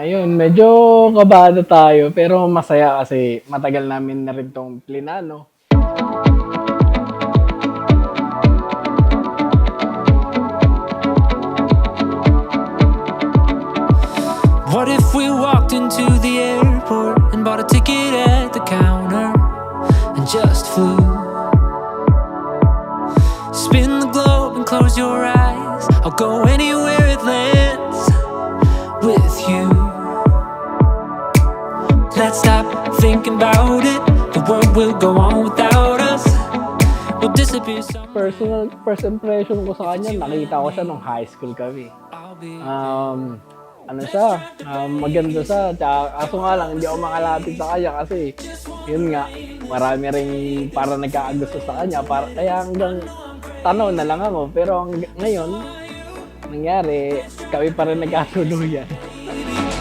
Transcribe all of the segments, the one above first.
Ayun, medyo kabado tayo pero masaya kasi matagal namin na rin 'tong plinano. What if we walked into the airport and bought a ticket at the counter and just flew? Spin the globe and close your eyes. I'll go anywhere it lands with you. Let's stop thinking about it. The world will go on without us. We'll disappear somewhere. First impression ko sa kanya, nakita ko siya nung high school kami. I'll be Ano siya, maganda siya, tsaka kaso nga lang, hindi ako makalapit sa kanya kasi, yun nga, marami ring para nagkakagusto sa kanya, kaya hanggang tanaw na lang ako, pero ngayon, nangyari, kami pa rin nagkatuluyan.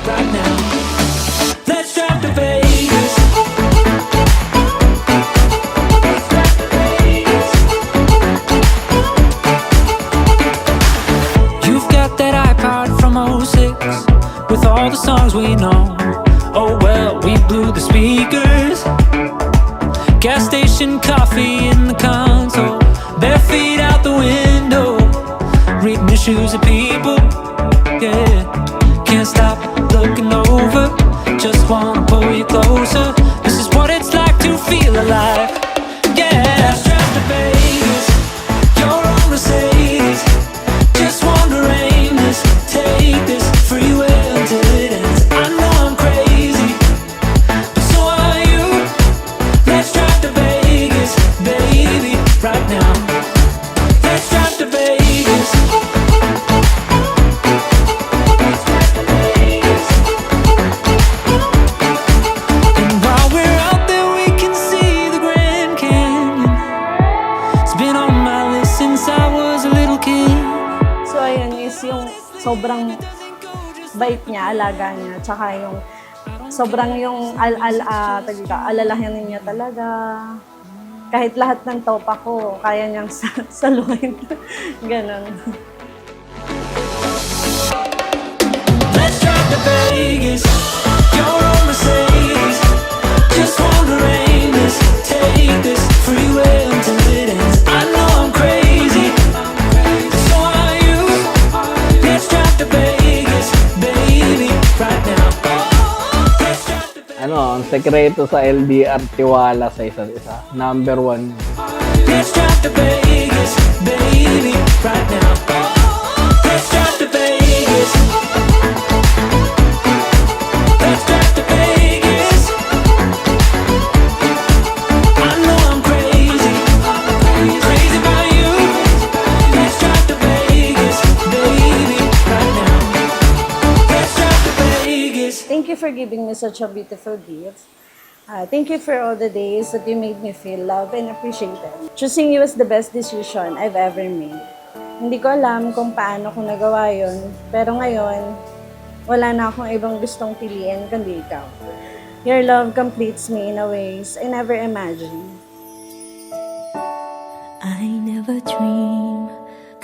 right now. Let's drive to Vegas. You've got that iPod from '06 with all the songs we know. Oh well, we blew the speakers. Gas station coffee in the console. Bare feet out the window. Reading the shoes of people. Yeah, can't stop looking over. Just wanna pull you closer. This is what it's like to feel alive. Yeah, let's drive to Vegas. You're on Mercedes. Just wanna aim this. Take this freeway until it ends. I know I'm crazy, but so are you. Let's drive to Vegas, baby, right now. Let's drive to Vegas. And while we're out there, we can see the Grand Canyon. It's been on my list since I was a little kid. So ayun is yung sobrang bait niya, alaga niya, tsaka yung sobrang yung alalahanin niya talaga. Kahit lahat ng topa ko, kaya niyang saluhin. Ganon. Let's drive to Vegas. You're on Mercedes. Just wanna aim this. Take this freeway until it ends. I know I'm crazy. So are you. Let's drive to Vegas, baby, right now. Let's drive to Vegas. Ang sekreto sa LDR, tiwala sa isa't isa. Number one. Let's drive to Vegas, baby, right now. Let's drive to Vegas. Let's drive to Vegas. I know I'm crazy, crazy about you. Let's drive to Vegas, baby, right now. Let's drive to Vegas. Thank you for giving me such a beautiful gift. Thank you for all the days that you made me feel loved and appreciated. Choosing you was the best decision I've ever made. Hindi ko alam kung paano ko nagawa yun, pero ngayon, wala na akong ibang gustong piliin kundi ikaw. Your love completes me in a ways I never imagined. I never dream,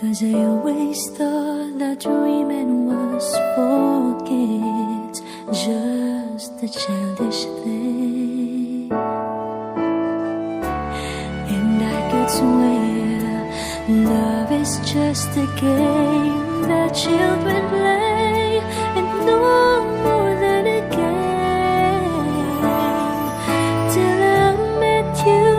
'cause I always thought that dreaming was for kids, just a childish thing. And I could swear love is just a game that children play, and no more than a game. Till I met you,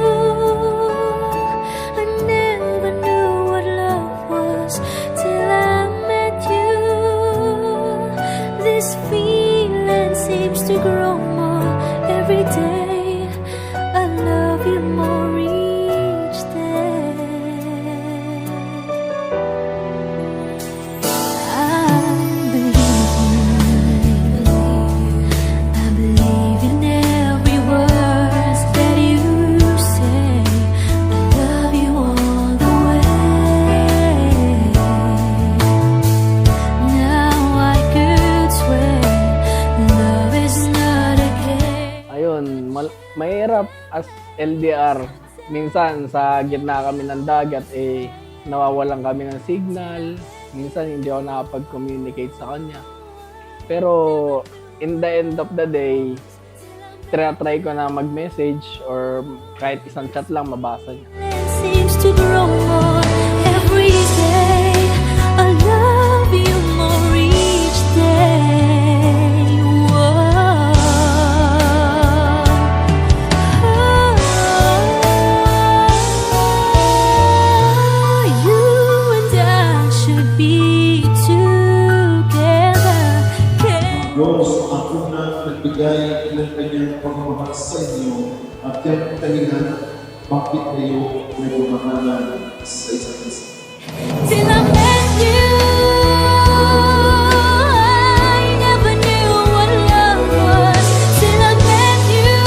I never knew what love was. Till I met you, this feeling seems to grow more every day. I love you more each day. I believe in every word that you say. I love you all the way. Now I could swear love is not a game. Ayun, mahirap as LDR. Minsan sa gitna kami ng dagat, nawawalan kami ng signal. Minsan hindi ako nakapag-communicate sa kanya. Pero in the end of the day, try ko na mag-message or kahit isang chat lang mabasa niya. Seems to grow more every day. I love you more each day. Whoa. You and I should be together. Diyos ang unang nagbigay ng kanyang pagmamahal sa inyo at yan ang dahilan bakit kayo nagmamahalan sa isa't isa. Till I met you, I never knew what love was. Till I met you,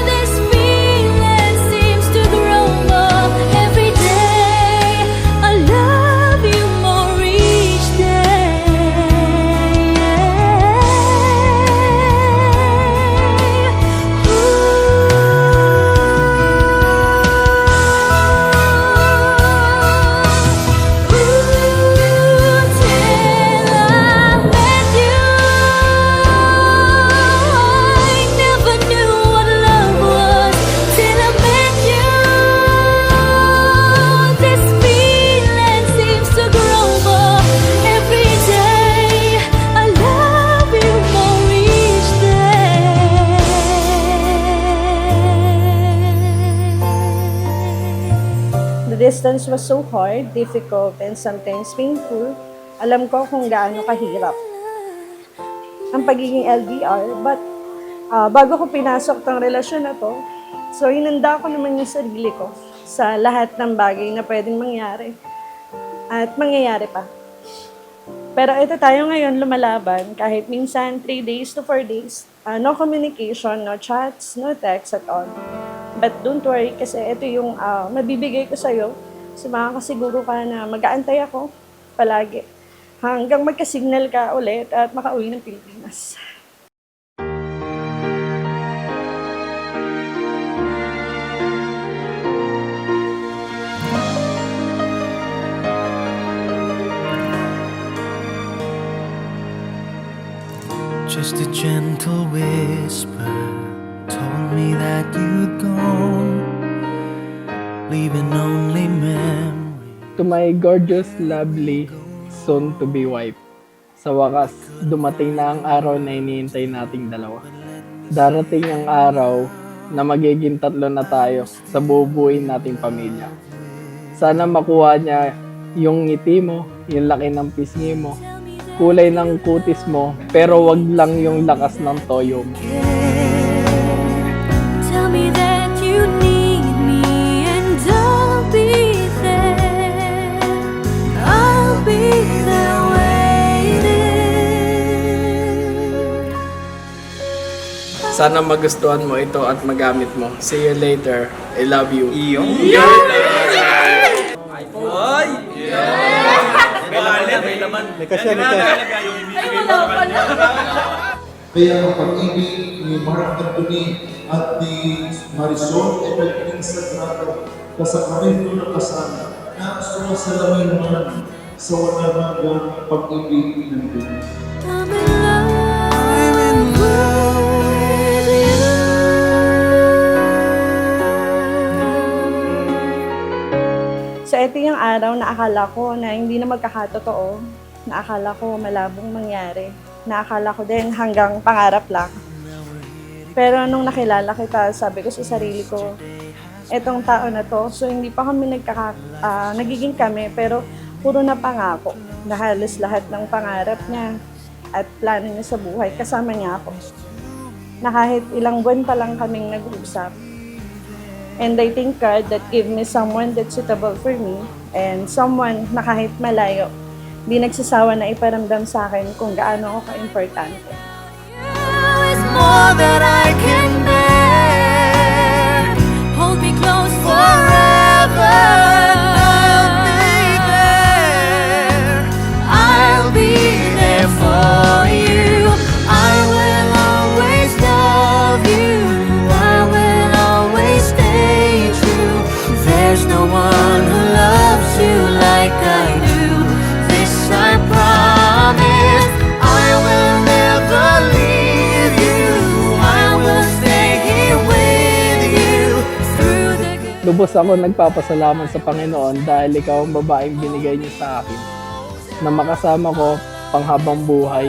this feeling seems to grow more every day. I love you more each day. The distance was so hard, difficult, and sometimes painful. Alam ko kung gaano kahirap ang pagiging LDR, but bago ko pinasok tong relasyon na to, so hinanda ko naman yung sarili ko sa lahat ng bagay na pwedeng mangyari at mangyayari pa. Pero ito tayo ngayon lumalaban kahit minsan 3 days to 4 days, no communication, no chats, no text at all. But don't worry kasi ito yung mabibigay ko sa'yo. So makakasiguro ka na mag-aantay ako palagi hanggang magka-signal ka ulit at makauwi ng Pilipinas. Just a gentle whisper told me that you'd gone, leaving only memory. To my gorgeous, lovely, soon-to-be wife. Sa wakas, dumating na ang araw na iniintay nating dalawa. Darating ang araw na magiging 3 na tayo sa bubuuin nating pamilya. Sana makuha niya yung ngiti mo, yung laki ng pisngi mo, kulay ng kutis mo, pero wag lang yung lakas ng toyo mo. Tell me that you need me and I'll be there. I'll be there waiting. Sana magustuhan mo ito at magamit mo. See you later. I love you. Kaya ang pag-ibig ni Mark Anthony at ni Marisol ay pagiging sagrado kasakamento ng kasal na sumasalamin naman sa wala hanggang pag-ibig ng Diyos. I'm in love with you. So ito yung araw na akala ko na hindi na magkakatotoo, na akala ko malabong mangyari, na akala ko din hanggang pangarap lang. Pero nung nakilala kita, sabi ko sa sarili ko, etong tao na to, so hindi pa kami nagiging kami, pero puro na pangako, na halos lahat ng pangarap niya at plano niya sa buhay, kasama niya ako. Na kahit ilang buwan pa lang kaming nag-uusap. And I thank God that gave me someone that's suitable for me and someone na kahit malayo, di nagsasawa na iparamdam sa akin kung gaano ako ka-importante. You is more than I can bear. Hold me close forever. I'll be there for you. I will always love you. I will always stay true. There's no one who loves you like I do. This I promise. I will Lubos ako nagpapasalamat sa Panginoon dahil ikaw ang babaeng binigay niya sa akin na makasama ko panghabang buhay.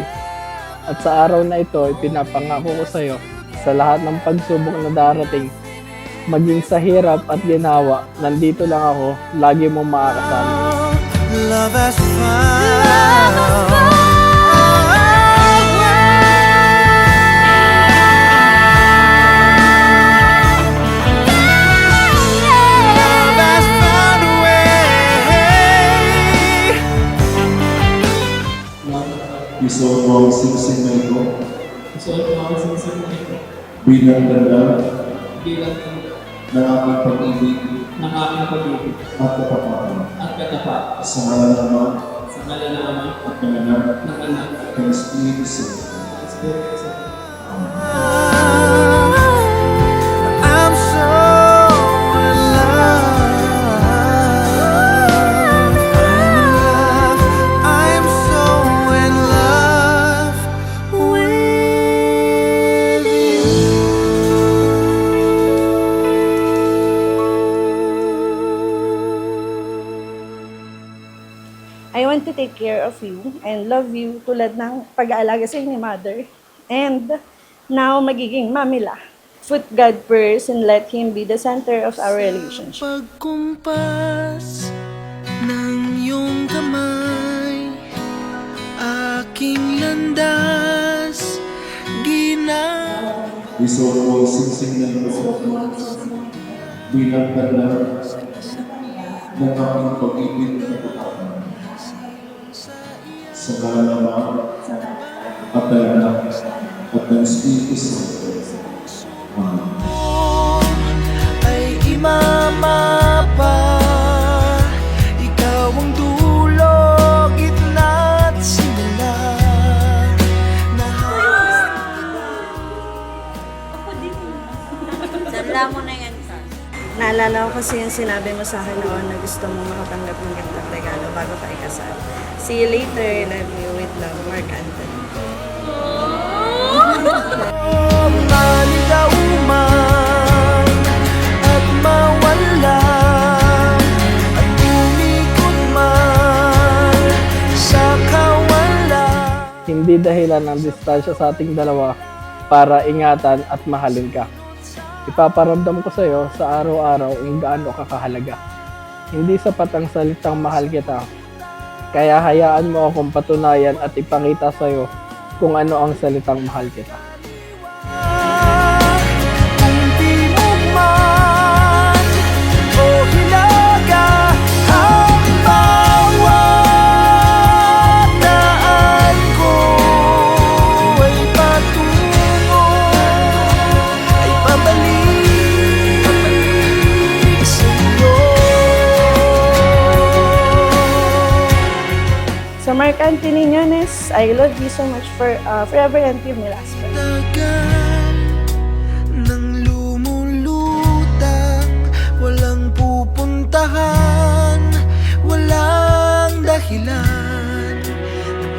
At sa araw na ito, ipinapangako ko sa iyo sa lahat ng pagsubok na darating, maging sa hirap at ginawa, nandito lang ako, lagi mong makakasama. Love has found Love has found a way. Isuot mo ang singsing na ito bilang ganda ng aking pag-ibig at katapat sa ngalan ng Ama at ng Anak at ng Espiritu Santo. I'm so in love. I'm so in love with I want to take care of you and love you tulad ng pag-aalaga sa ni mother. And now, magiging mamila. Put God first and let Him be the center of our relationship. pagkumpas ng iyong kamay, aking landas ginawa. Isuot mo ang singsing na ito bilang ganda ng aking pag-ibig at katapat sa ngalan ng Ama at ng Anak at ng Espiritu Santo. Amen. Ay imamapa, ikaw ang dulo, gitna at simula. Sala mo na yan, Sas. Naalala ko kasi yung sinabi mo sa akin noon na gusto mo makatanggap ng gandang regalo bago pa ikasal. See you later. Love you with love, Mark Anthony. Maligaw man at mawala, at umikot man sa kawalan. Hindi dahilan ng distansya sa ating dalawa para ingatan at mahalin ka. Ipaparamdam ko sa iyo sa araw-araw kung gaano ka kahalaga. Hindi sapat ang salitang mahal kita, kaya hayaan mo akong patunayan at ipakita sa iyo kung ano ang salitang mahal kita. Kung di mo man o hilaga ang bawat daan ko, ay patungo, ay pabalik sa'yo. So Mark Anthony Ñones, I love you so much for forever and till my last breath. Tagal nang lumulutang, walang pupuntahan, walang dahilan.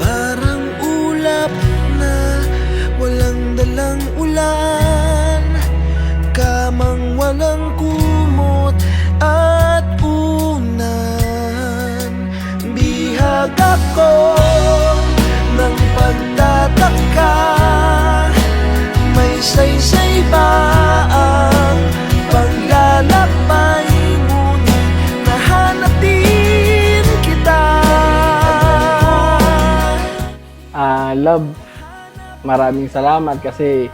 Parang ulap na walang dalang ulan, kamang walang kumot at unan. Bihag ako ng pagtataka, may saysay ba ang paglalakbay, ngunit nahanap din kita. Love, maraming salamat kasi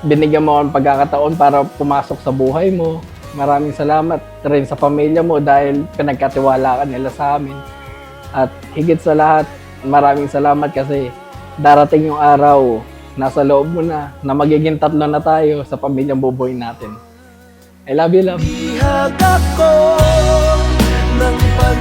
binigyan mo ang pagkakataon para pumasok sa buhay mo. Maraming salamat rin sa pamilya mo dahil pinagkatiwala ka nila sa amin. At higit sa lahat, maraming salamat kasi darating yung araw, nasa loob mo na magiging tatlo na tayo sa pamilyang bubuhay natin. I love you, love. Bihag ako ng pag